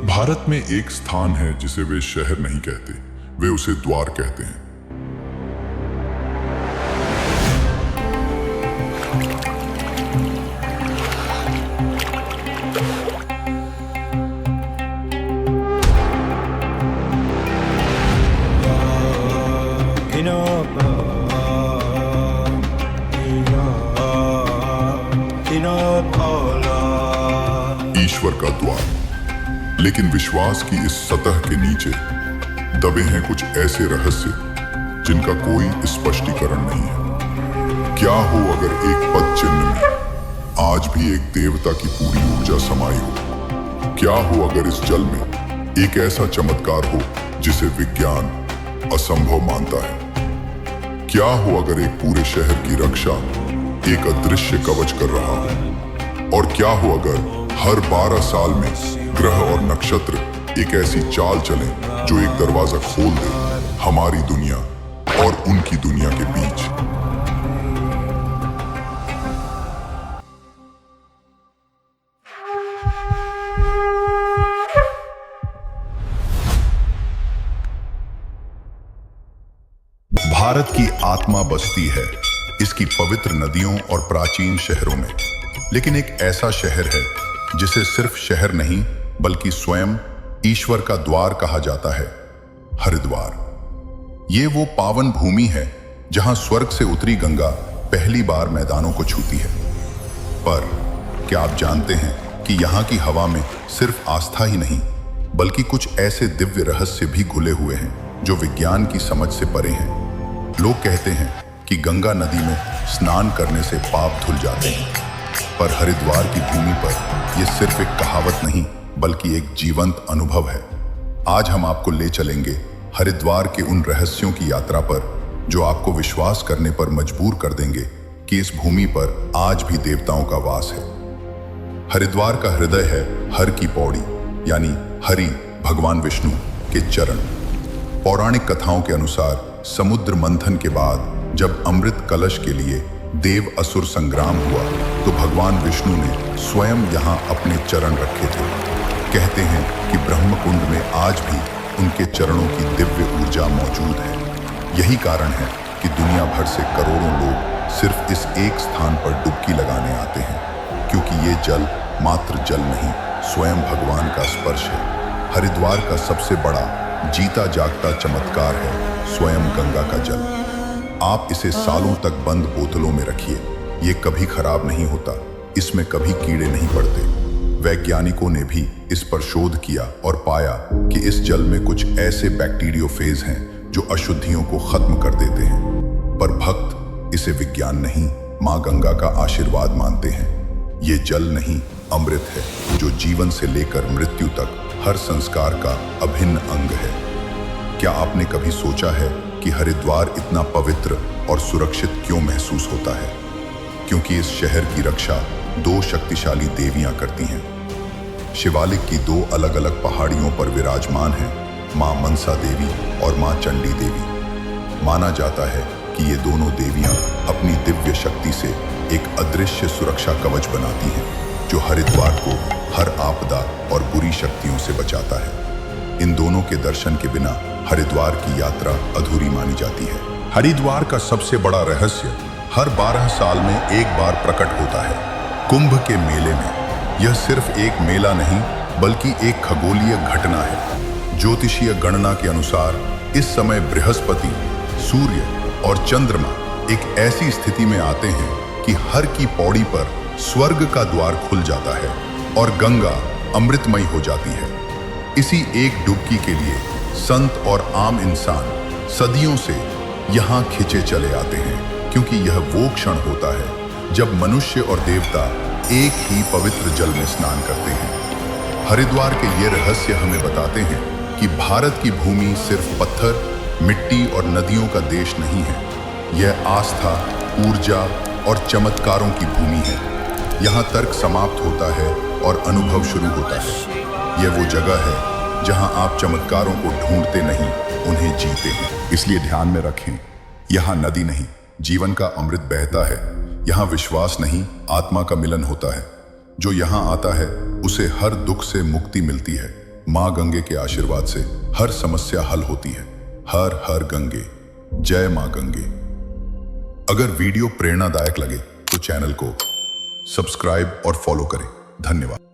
भारत में एक स्थान है जिसे वे शहर नहीं कहते, वे उसे द्वार कहते हैं। ईश्वर का द्वार। लेकिन विश्वास की इस सतह के नीचे दबे हैं कुछ ऐसे रहस्य जिनका कोई स्पष्टीकरण नहीं है। क्या हो अगर एक पद चिन्ह में आज भी एक देवता की पूरी ऊर्जा समाई हो? क्या हो अगर इस जल में एक ऐसा चमत्कार हो जिसे विज्ञान असंभव मानता है? क्या हो अगर एक पूरे शहर की रक्षा एक अदृश्य कवच कर रहा हो? और क्या हो अगर हर 12 साल में ग्रह और नक्षत्र एक ऐसी चाल चलें जो एक दरवाजा खोल दे हमारी दुनिया और उनकी दुनिया के बीच? भारत की आत्मा बसती है इसकी पवित्र नदियों और प्राचीन शहरों में। लेकिन एक ऐसा शहर है जिसे सिर्फ शहर नहीं बल्कि स्वयं ईश्वर का द्वार कहा जाता है, हरिद्वार। ये वो पावन भूमि है जहां स्वर्ग से उतरी गंगा पहली बार मैदानों को छूती है। पर क्या आप जानते हैं कि यहाँ की हवा में सिर्फ आस्था ही नहीं बल्कि कुछ ऐसे दिव्य रहस्य भी घुले हुए हैं जो विज्ञान की समझ से परे हैं। लोग कहते हैं कि गंगा नदी में स्नान करने से पाप धुल जाते हैं, पर हरिद्वार की भूमि पर यह सिर्फ एक कहावत नहीं बल्कि एक जीवंत अनुभव है। आज हम आपको ले चलेंगे हरिद्वार के उन रहस्यों की यात्रा पर जो आपको विश्वास करने पर मजबूर कर देंगे कि इस भूमि पर आज भी देवताओं का वास है। हरिद्वार का हृदय है हर की पौड़ी, यानी हरि भगवान विष्णु के चरण। पौराणिक कथाओं के अनुसार समुद्र मंथन के बाद जब अमृत कलश के लिए देव असुर संग्राम हुआ तो भगवान विष्णु ने स्वयं यहाँ अपने चरण रखे थे। कहते हैं कि ब्रह्मकुंड में आज भी उनके चरणों की दिव्य ऊर्जा मौजूद है। यही कारण है कि दुनिया भर से करोड़ों लोग सिर्फ इस एक स्थान पर डुबकी लगाने आते हैं, क्योंकि ये जल मात्र जल नहीं, स्वयं भगवान का स्पर्श है। हरिद्वार का सबसे बड़ा जीता जागता चमत्कार है स्वयं गंगा का जल। आप इसे सालों तक बंद बोतलों में रखिए, ये कभी खराब नहीं होता, इसमें कभी कीड़े नहीं पड़ते। वैज्ञानिकों ने भी इस पर शोध किया और पाया कि इस जल में कुछ ऐसे बैक्टीरियोफेज हैं जो अशुद्धियों को खत्म कर देते हैं। पर भक्त इसे विज्ञान नहीं, माँ गंगा का आशीर्वाद मानते हैं। ये जल नहीं, अमृत है जो जीवन से लेकर मृत्यु तक हर संस्कार का अभिन्न अंग है। क्या आपने कभी सोचा है कि हरिद्वार इतना पवित्र और सुरक्षित क्यों महसूस होता है? क्योंकि इस शहर की रक्षा 2 शक्तिशाली देवियां करती हैं। शिवालिक की 2 अलग अलग पहाड़ियों पर विराजमान हैं, मां मनसा देवी और मां चंडी देवी। माना जाता है कि ये दोनों देवियां अपनी दिव्य शक्ति से एक अदृश्य सुरक्षा कवच बनाती हैं जो हरिद्वार को हर आपदा और बुरी शक्तियों से बचाता है। इन दोनों के दर्शन के बिना हरिद्वार की यात्रा अधूरी मानी जाती है। हरिद्वार का सबसे बड़ा रहस्य हर 12 साल में एक बार प्रकट होता है, कुंभ के मेले में। यह सिर्फ एक मेला नहीं बल्कि एक खगोलीय घटना है। ज्योतिषीय गणना के अनुसार इस समय बृहस्पति, सूर्य और चंद्रमा एक ऐसी स्थिति में आते हैं कि हर की पौड़ी पर स्वर्ग का द्वार खुल जाता है और गंगा अमृतमयी हो जाती है। इसी एक डुबकी के लिए संत और आम इंसान सदियों से यहाँ खिंचे चले आते हैं, क्योंकि यह वो क्षण होता है जब मनुष्य और देवता एक ही पवित्र जल में स्नान करते हैं। हरिद्वार के ये रहस्य हमें बताते हैं कि भारत की भूमि सिर्फ पत्थर, मिट्टी और नदियों का देश नहीं है। यह आस्था, ऊर्जा और चमत्कारों की भूमि है। यहाँ तर्क समाप्त होता है और अनुभव शुरू होता है। यह वो जगह है जहां आप चमत्कारों को ढूंढते नहीं, उन्हें जीते हैं। इसलिए ध्यान में रखें, यहाँ नदी नहीं, जीवन का अमृत बहता है। यहाँ विश्वास नहीं, आत्मा का मिलन होता है। जो यहाँ आता है उसे हर दुख से मुक्ति मिलती है, मां गंगे के आशीर्वाद से हर समस्या हल होती है। हर हर गंगे, जय मां गंगे। अगर वीडियो प्रेरणादायक लगे तो चैनल को सब्सक्राइब और फॉलो करें। धन्यवाद।